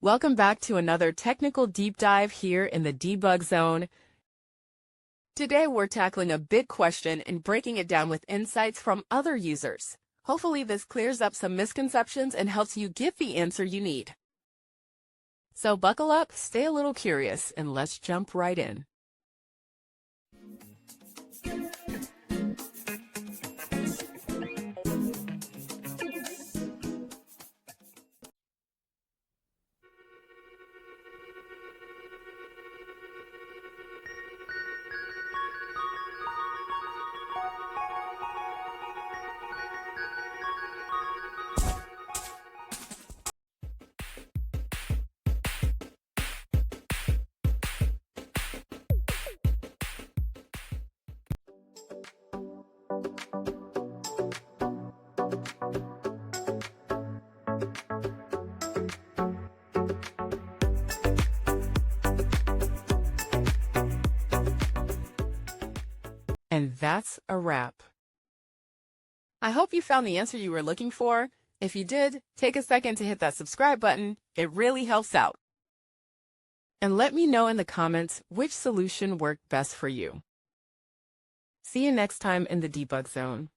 Welcome back to another technical deep dive here in the debug zone. Today we're tackling a big question and breaking it down with insights from other users. Hopefully this clears up some misconceptions and helps you get the answer you need. So buckle up, stay a little curious, and let's jump right in. And that's a wrap. I hope you found the answer you were looking for. If you did, take a second to hit that subscribe button. It really helps out. And let me know in the comments which solution worked best for you. See you next time in the debug zone.